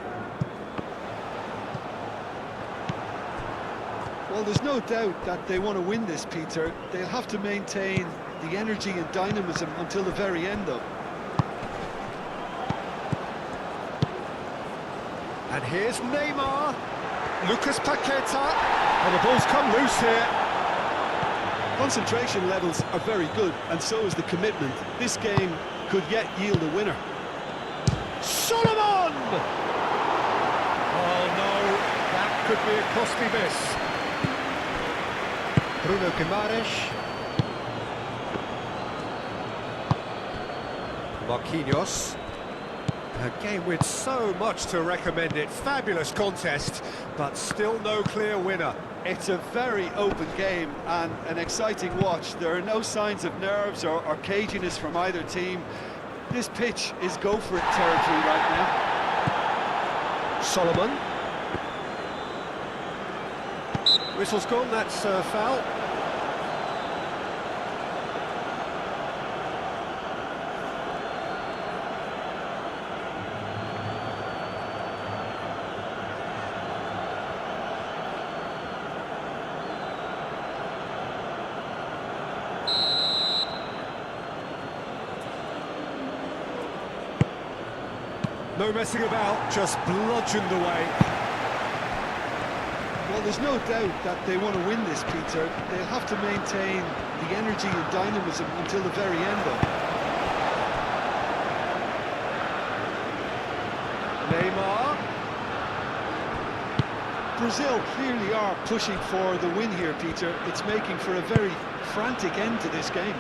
Well, there's no doubt that they want to win this, Peter. They'll have to maintain the energy and dynamism until the very end, though. And here's Neymar. Lucas Paqueta. And the ball's come loose here. Concentration levels are very good, and so is the commitment. This game could yet yield a winner. Solomon! Oh no, that could be a costly miss. Bruno Guimaraes. Marquinhos. A game with so much to recommend it. Fabulous contest, but still no clear winner. It's a very open game and an exciting watch. There are no signs of nerves or caginess from either team. This pitch is go-for-it territory right now. Solomon. Whistle's gone, that's foul. No messing about, just bludgeoned away. Well, there's no doubt that they want to win this, Peter. They'll have to maintain the energy and dynamism until the very end, though. Neymar. Brazil clearly are pushing for the win here, Peter. It's making for a very frantic end to this game.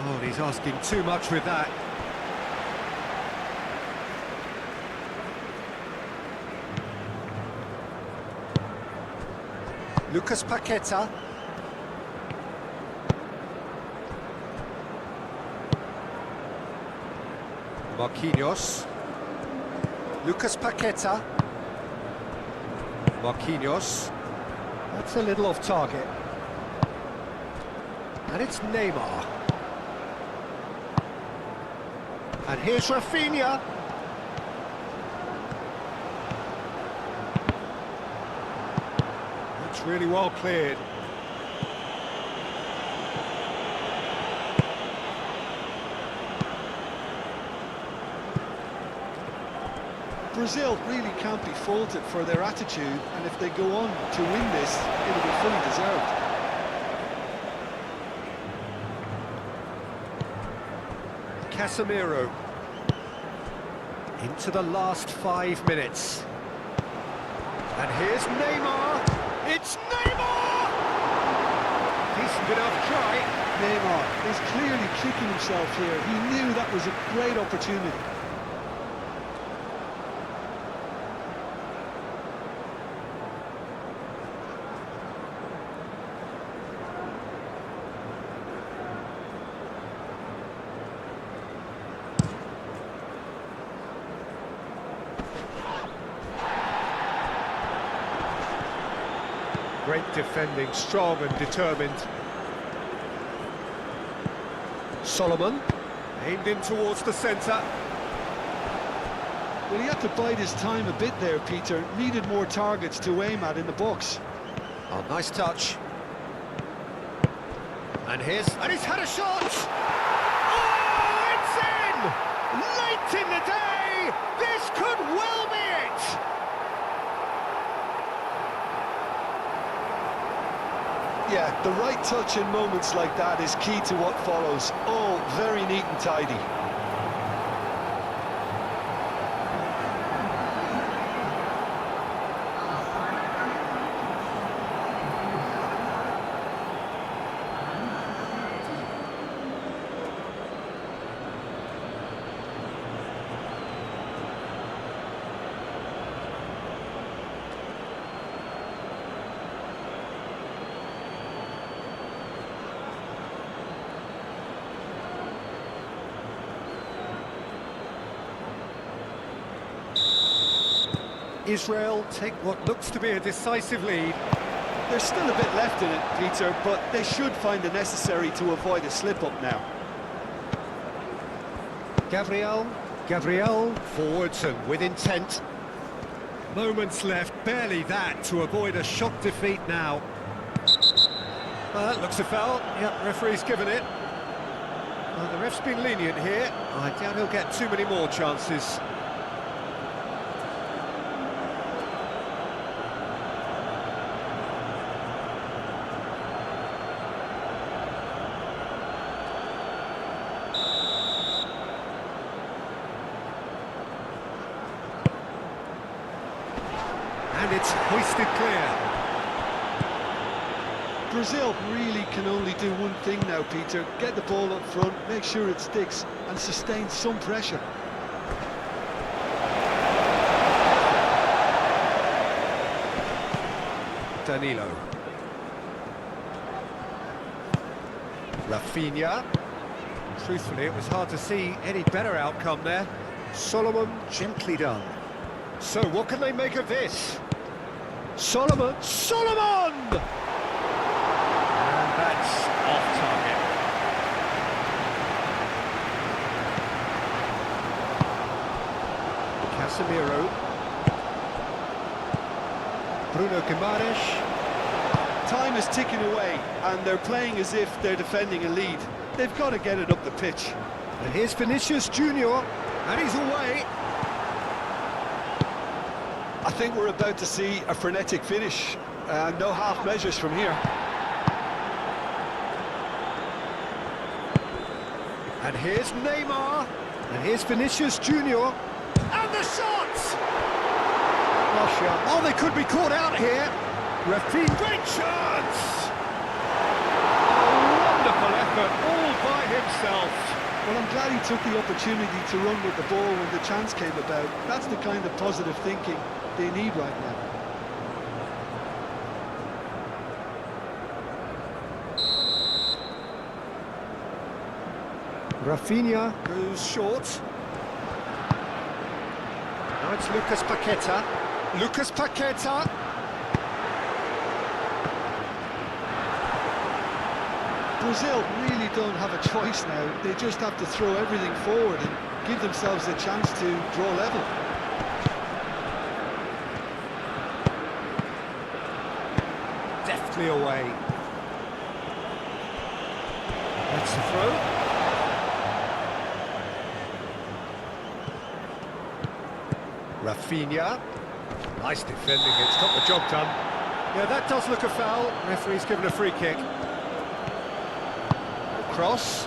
Oh, and he's asking too much with that. Lucas Paqueta. Marquinhos. Lucas Paqueta. Marquinhos. That's a little off target. And it's Neymar. And here's Rafinha. That's really well cleared. Brazil really can't be faulted for their attitude, and if they go on to win this, it'll be fully deserved. Casemiro. Into the last 5 minutes. And here's Neymar. It's Neymar! Decent enough try. Neymar is clearly kicking himself here. He knew that was a great opportunity. Great defending, strong and determined. Solomon, aimed in towards the centre. Well, he had to bide his time a bit there, Peter. Needed more targets to aim at in the box. Oh, nice touch. And he's had a shot! Oh, it's in! Late in the day! This could well be it! Yeah, the right touch in moments like that is key to what follows. All very neat and tidy. Israel take what looks to be a decisive lead. There's still a bit left in it, Peter, but they should find the necessary to avoid a slip-up now. Gabriel, forwards and with intent. Moments left, barely that, to avoid a shock defeat now. That looks a foul. Yep, referee's given it. Well, the ref's been lenient here. I doubt he'll get too many more chances. And it's hoisted clear. Brazil really can only do one thing now, Peter. Get the ball up front, make sure it sticks, and sustain some pressure. Danilo. Rafinha. Truthfully, it was hard to see any better outcome there. Solomon, gently done. So, what can they make of this? Solomon! And that's off target. Casemiro. Bruno Guimaraes. Time is ticking away, and they're playing as if they're defending a lead. They've got to get it up the pitch. And here's Vinicius Junior, and he's away. I think we're about to see a frenetic finish. No half measures from here. And here's Neymar. And here's Vinicius Junior. And the shot! Russia. Oh, they could be caught out here. Rafinha. Great chance! A wonderful effort, all by himself. Well, I'm glad he took the opportunity to run with the ball when the chance came about. That's the kind of positive thinking they need right now. Rafinha goes short. it's Lucas Paqueta. Lucas Paqueta. Brazil really don't have a choice now. They just have to throw everything forward and give themselves a chance to draw level. Deftly away. That's the throw. Rafinha. Nice defending, it's got the job done. Yeah, that does look a foul. Referee's given a free kick. Cross.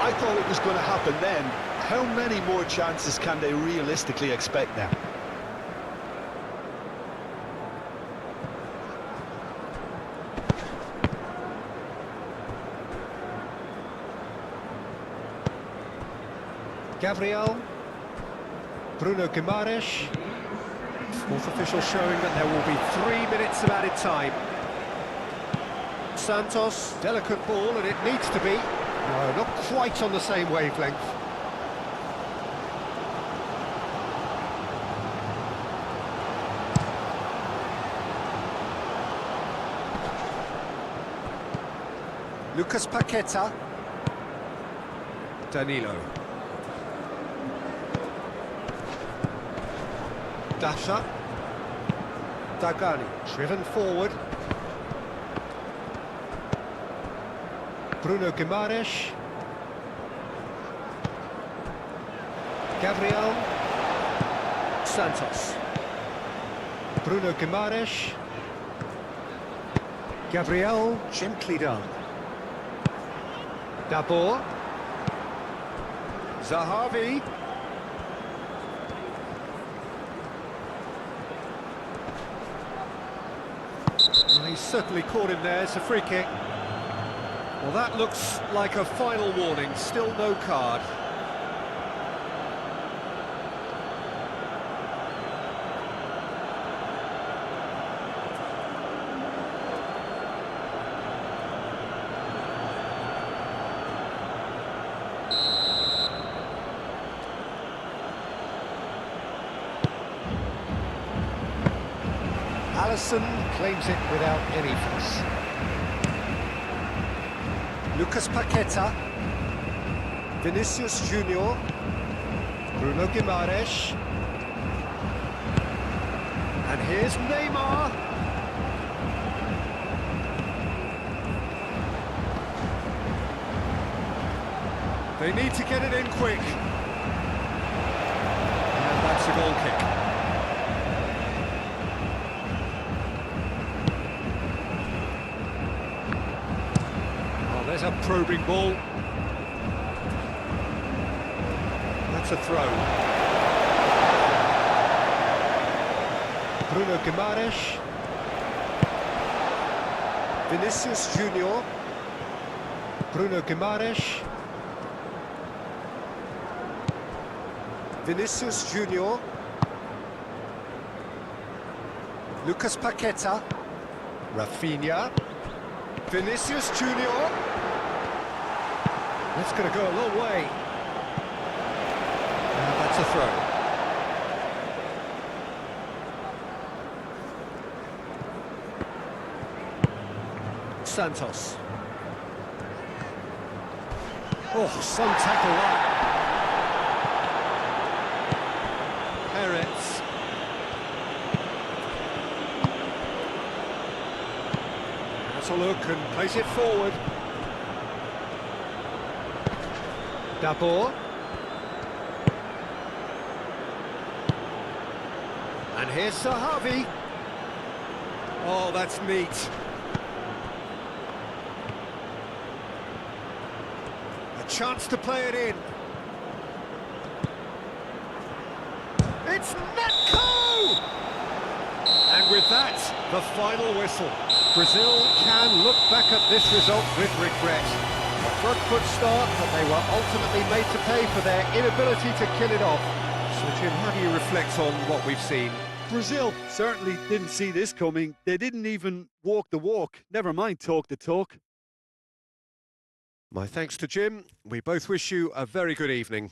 I thought it was going to happen then. How many more chances can they realistically expect now? Gabriel. Bruno Guimaraes. Fourth official showing that there will be 3 minutes of added time. Santos, delicate ball, and it needs to be. No, not quite on the same wavelength. Lucas Paqueta. Danilo. Dasha. Dagani, driven forward. Bruno Guimaraes. Gabriel. Santos. Bruno Guimaraes. Gabriel, gently done. Dabor. Zahavi. Well, he's certainly caught him there, it's a free kick. Well, that looks like a final warning, still no card. Alisson claims it without any fuss. Lucas Paqueta, Vinicius Junior, Bruno Guimaraes, and here's Neymar. They need to get it in quick. And that's a goal kick. There's a probing ball. That's a throw. Bruno Guimaraes. Vinicius Junior. Bruno Guimaraes. Vinicius Junior. Lucas Paqueta. Rafinha. Vinicius Junior. That's going to go a long way. And that's a throw. Santos. Oh, some tackle that. Perez. Has a look and plays it forward. Dabor. And here's Zahavi. Oh, that's neat. A chance to play it in. It's Netco! And with that, the final whistle. Brazil can look back at this result with regret. A front-foot start, but they were ultimately made to pay for their inability to kill it off. So, Jim, how do you reflect on what we've seen? Brazil certainly didn't see this coming. They didn't even walk the walk, never mind talk the talk. My thanks to Jim. We both wish you a very good evening.